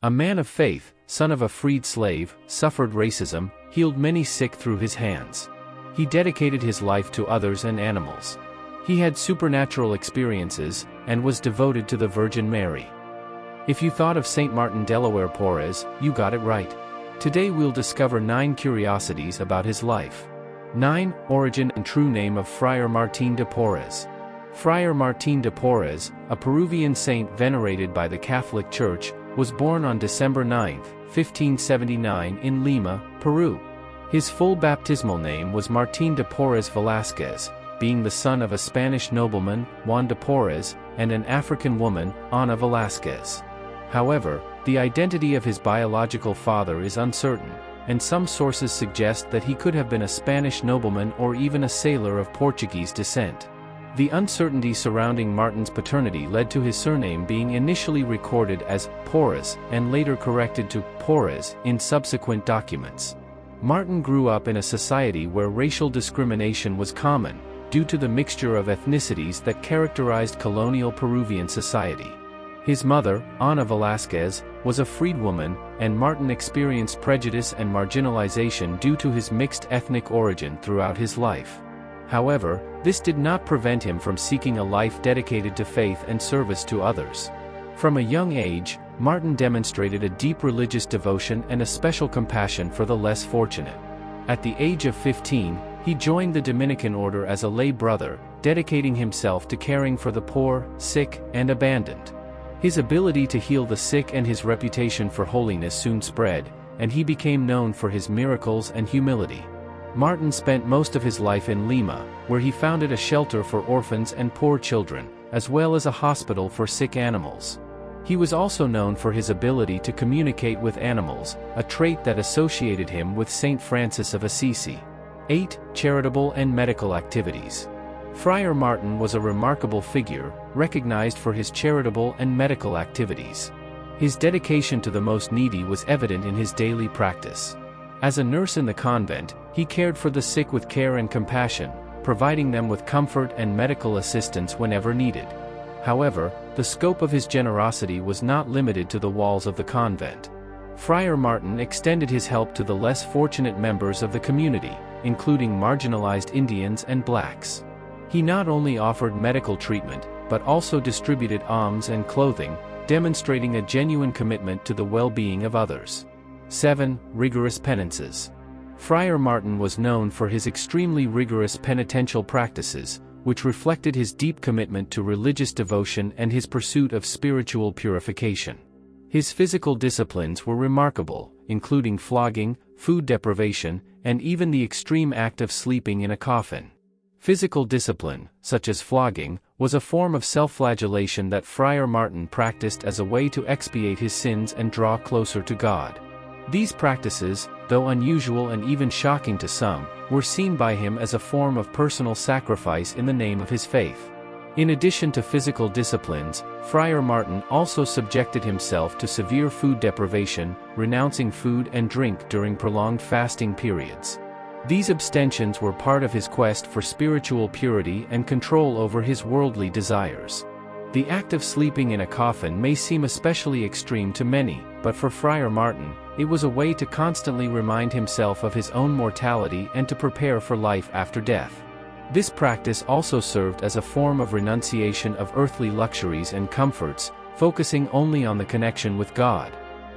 A man of faith, son of a freed slave, suffered racism, healed many sick through his hands. He dedicated his life to others and animals. He had supernatural experiences, and was devoted to the Virgin Mary. If you thought of Saint Martin de Porres, you got it right. Today we'll discover 9 curiosities about his life. 9. Origin and true name of Friar Martín de Porres. Friar Martín de Porres, a Peruvian saint venerated by the Catholic Church, was born on December 9, 1579 in Lima, Peru. His full baptismal name was Martín de Porres Velázquez, being the son of a Spanish nobleman, Juan de Porres, and an African woman, Ana Velázquez. However, the identity of his biological father is uncertain, and some sources suggest that he could have been a Spanish nobleman or even a sailor of Portuguese descent. The uncertainty surrounding Martin's paternity led to his surname being initially recorded as Porres and later corrected to Porres in subsequent documents. Martin grew up in a society where racial discrimination was common, due to the mixture of ethnicities that characterized colonial Peruvian society. His mother, Ana Velázquez, was a freedwoman, and Martin experienced prejudice and marginalization due to his mixed ethnic origin throughout his life. However, this did not prevent him from seeking a life dedicated to faith and service to others. From a young age, Martin demonstrated a deep religious devotion and a special compassion for the less fortunate. At the age of 15, he joined the Dominican order as a lay brother, dedicating himself to caring for the poor, sick, and abandoned. His ability to heal the sick and his reputation for holiness soon spread, and he became known for his miracles and humility. Martin spent most of his life in Lima, where he founded a shelter for orphans and poor children, as well as a hospital for sick animals. He was also known for his ability to communicate with animals, a trait that associated him with Saint Francis of Assisi. 8. Charitable and medical activities. Friar Martin was a remarkable figure, recognized for his charitable and medical activities. His dedication to the most needy was evident in his daily practice. As a nurse in the convent, he cared for the sick with care and compassion, providing them with comfort and medical assistance whenever needed. However, the scope of his generosity was not limited to the walls of the convent. Friar Martin extended his help to the less fortunate members of the community, including marginalized Indians and blacks. He not only offered medical treatment, but also distributed alms and clothing, demonstrating a genuine commitment to the well-being of others. 7. Rigorous penances. Friar Martin was known for his extremely rigorous penitential practices, which reflected his deep commitment to religious devotion and his pursuit of spiritual purification. His physical disciplines were remarkable, including flogging, food deprivation, and even the extreme act of sleeping in a coffin. Physical discipline, such as flogging, was a form of self-flagellation that Friar Martin practiced as a way to expiate his sins and draw closer to God. These practices, though unusual and even shocking to some, were seen by him as a form of personal sacrifice in the name of his faith. In addition to physical disciplines, Friar Martin also subjected himself to severe food deprivation, renouncing food and drink during prolonged fasting periods. These abstentions were part of his quest for spiritual purity and control over his worldly desires. The act of sleeping in a coffin may seem especially extreme to many, but for Friar Martin, it was a way to constantly remind himself of his own mortality and to prepare for life after death. This practice also served as a form of renunciation of earthly luxuries and comforts, focusing only on the connection with God.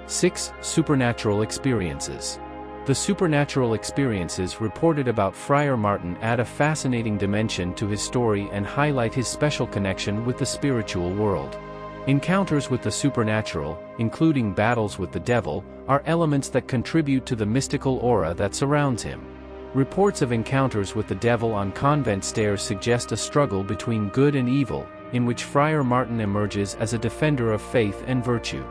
6. Supernatural experiences. The supernatural experiences reported about Friar Martin add a fascinating dimension to his story and highlight his special connection with the spiritual world. Encounters with the supernatural, including battles with the devil, are elements that contribute to the mystical aura that surrounds him. Reports of encounters with the devil on convent stairs suggest a struggle between good and evil, in which Friar Martin emerges as a defender of faith and virtue.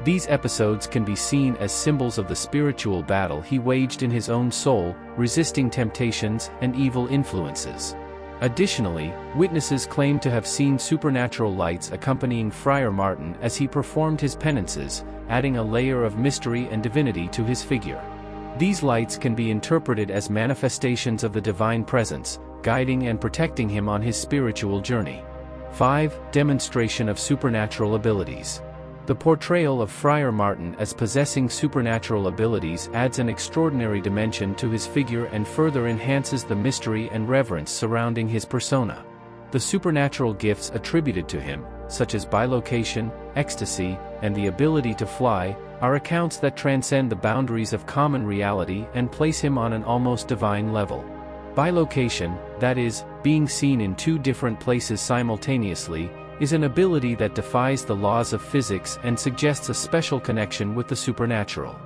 These episodes can be seen as symbols of the spiritual battle he waged in his own soul, resisting temptations and evil influences. Additionally, witnesses claim to have seen supernatural lights accompanying Friar Martin as he performed his penances, adding a layer of mystery and divinity to his figure. These lights can be interpreted as manifestations of the divine presence, guiding and protecting him on his spiritual journey. 5. Demonstration of supernatural abilities. The portrayal of Friar Martin as possessing supernatural abilities adds an extraordinary dimension to his figure and further enhances the mystery and reverence surrounding his persona. The supernatural gifts attributed to him, such as bilocation, ecstasy, and the ability to fly, are accounts that transcend the boundaries of common reality and place him on an almost divine level. Bilocation, that is, being seen in two different places simultaneously, is an ability that defies the laws of physics and suggests a special connection with the supernatural.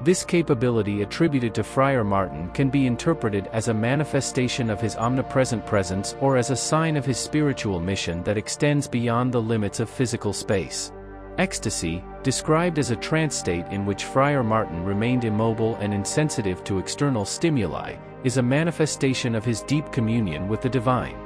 This capability attributed to Friar Martin can be interpreted as a manifestation of his omnipresent presence or as a sign of his spiritual mission that extends beyond the limits of physical space. Ecstasy, described as a trance state in which Friar Martin remained immobile and insensitive to external stimuli, is a manifestation of his deep communion with the divine.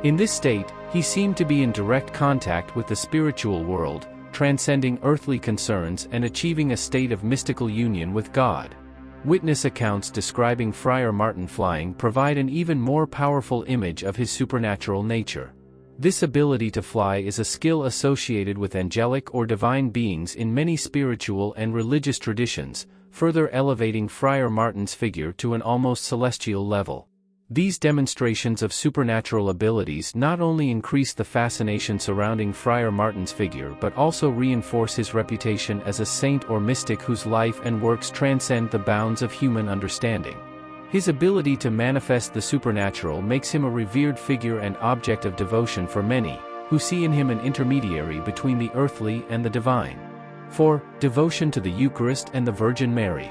In this state, he seemed to be in direct contact with the spiritual world, transcending earthly concerns and achieving a state of mystical union with God. Witness accounts describing Friar Martin flying provide an even more powerful image of his supernatural nature. This ability to fly is a skill associated with angelic or divine beings in many spiritual and religious traditions, further elevating Friar Martin's figure to an almost celestial level. These demonstrations of supernatural abilities not only increase the fascination surrounding Friar Martin's figure but also reinforce his reputation as a saint or mystic whose life and works transcend the bounds of human understanding. His ability to manifest the supernatural makes him a revered figure and object of devotion for many, who see in him an intermediary between the earthly and the divine. 4. Devotion to the Eucharist and the Virgin Mary.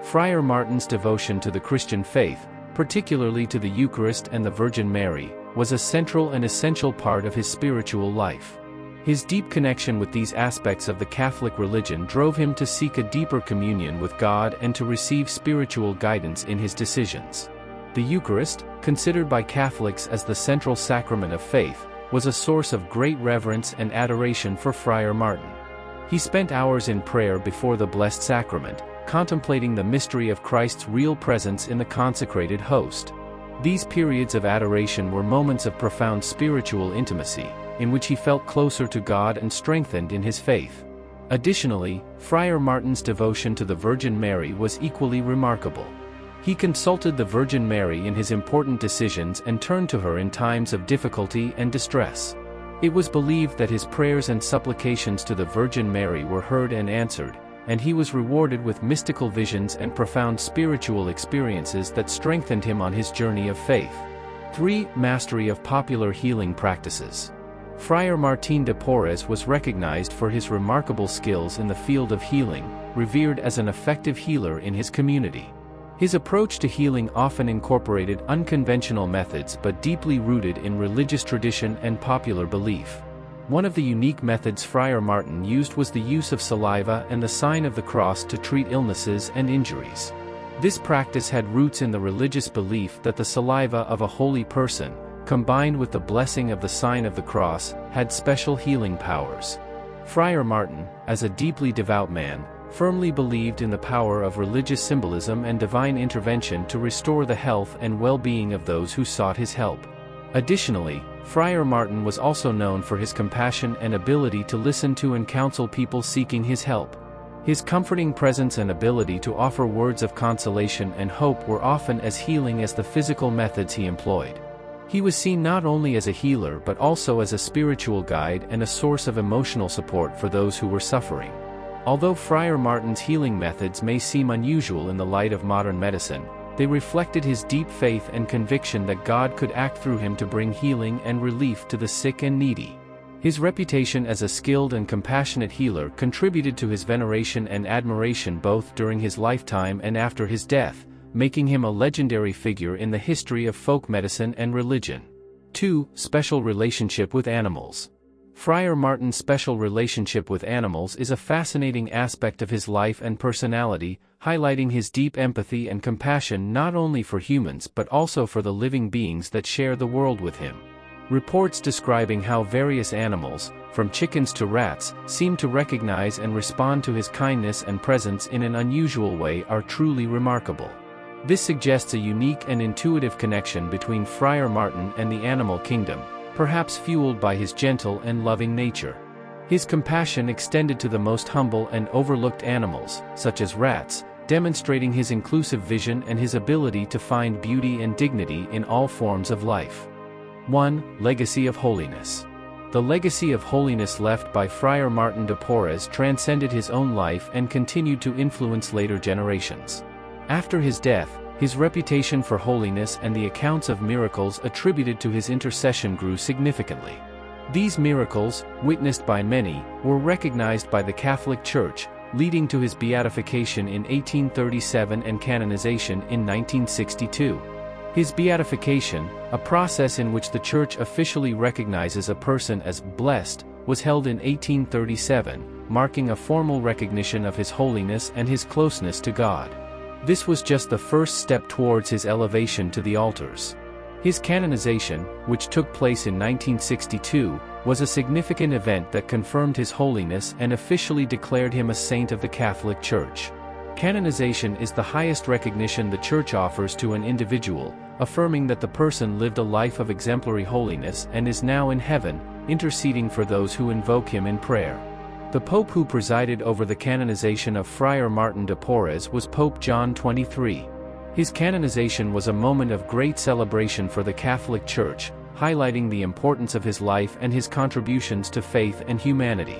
Friar Martin's devotion to the Christian faith, particularly to the Eucharist and the Virgin Mary, was a central and essential part of his spiritual life. His deep connection with these aspects of the Catholic religion drove him to seek a deeper communion with God and to receive spiritual guidance in his decisions. The Eucharist, considered by Catholics as the central sacrament of faith, was a source of great reverence and adoration for Friar Martin. He spent hours in prayer before the Blessed Sacrament, contemplating the mystery of Christ's real presence in the consecrated host. These periods of adoration were moments of profound spiritual intimacy, in which he felt closer to God and strengthened in his faith. Additionally, Friar Martin's devotion to the Virgin Mary was equally remarkable. He consulted the Virgin Mary in his important decisions and turned to her in times of difficulty and distress. It was believed that his prayers and supplications to the Virgin Mary were heard and answered, and he was rewarded with mystical visions and profound spiritual experiences that strengthened him on his journey of faith. 3. Mastery of popular healing practices. Friar Martín de Porres was recognized for his remarkable skills in the field of healing, revered as an effective healer in his community. His approach to healing often incorporated unconventional methods but deeply rooted in religious tradition and popular belief. One of the unique methods Friar Martin used was the use of saliva and the sign of the cross to treat illnesses and injuries. This practice had roots in the religious belief that the saliva of a holy person, combined with the blessing of the sign of the cross, had special healing powers. Friar Martin, as a deeply devout man, firmly believed in the power of religious symbolism and divine intervention to restore the health and well-being of those who sought his help. Additionally, Friar Martin was also known for his compassion and ability to listen to and counsel people seeking his help. His comforting presence and ability to offer words of consolation and hope were often as healing as the physical methods he employed. He was seen not only as a healer but also as a spiritual guide and a source of emotional support for those who were suffering. Although Friar Martin's healing methods may seem unusual in the light of modern medicine, they reflected his deep faith and conviction that God could act through him to bring healing and relief to the sick and needy. His reputation as a skilled and compassionate healer contributed to his veneration and admiration both during his lifetime and after his death, making him a legendary figure in the history of folk medicine and religion. 2. Special relationship with animals. Friar Martin's special relationship with animals is a fascinating aspect of his life and personality, highlighting his deep empathy and compassion not only for humans but also for the living beings that share the world with him. Reports describing how various animals, from chickens to rats, seem to recognize and respond to his kindness and presence in an unusual way are truly remarkable. This suggests a unique and intuitive connection between Friar Martin and the animal kingdom, perhaps fueled by his gentle and loving nature. His compassion extended to the most humble and overlooked animals, such as rats, demonstrating his inclusive vision and his ability to find beauty and dignity in all forms of life. 1. Legacy of Holiness. The legacy of holiness left by Friar Martín de Porres transcended his own life and continued to influence later generations. After his death, his reputation for holiness and the accounts of miracles attributed to his intercession grew significantly. These miracles, witnessed by many, were recognized by the Catholic Church, leading to his beatification in 1837 and canonization in 1962. His beatification, a process in which the Church officially recognizes a person as blessed, was held in 1837, marking a formal recognition of his holiness and his closeness to God. This was just the first step towards his elevation to the altars. His canonization, which took place in 1962, was a significant event that confirmed his holiness and officially declared him a saint of the Catholic Church. Canonization is the highest recognition the Church offers to an individual, affirming that the person lived a life of exemplary holiness and is now in heaven, interceding for those who invoke him in prayer. The Pope who presided over the canonization of Friar Martín de Porres was Pope John XXIII. His canonization was a moment of great celebration for the Catholic Church, highlighting the importance of his life and his contributions to faith and humanity.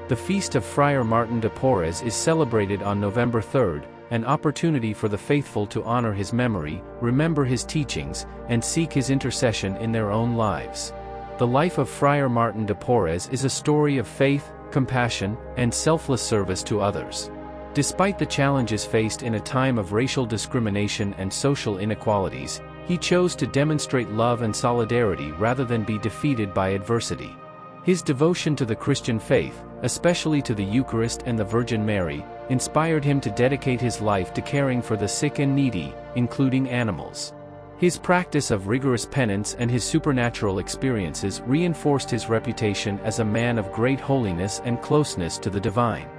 The feast of Friar Martín de Porres is celebrated on November 3rd, an opportunity for the faithful to honor his memory, remember his teachings, and seek his intercession in their own lives. The life of Friar Martín de Porres is a story of faith, compassion, and selfless service to others. Despite the challenges faced in a time of racial discrimination and social inequalities, he chose to demonstrate love and solidarity rather than be defeated by adversity. His devotion to the Christian faith, especially to the Eucharist and the Virgin Mary, inspired him to dedicate his life to caring for the sick and needy, including animals. His practice of rigorous penance and his supernatural experiences reinforced his reputation as a man of great holiness and closeness to the divine.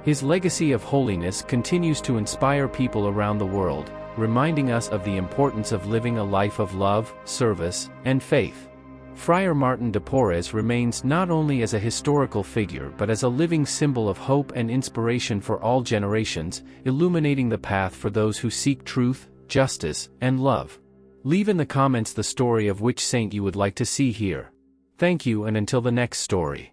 His legacy of holiness continues to inspire people around the world, reminding us of the importance of living a life of love, service, and faith. Friar Martín de Porres remains not only as a historical figure but as a living symbol of hope and inspiration for all generations, illuminating the path for those who seek truth, justice, and love. Leave in the comments the story of which saint you would like to see here. Thank you, and until the next story.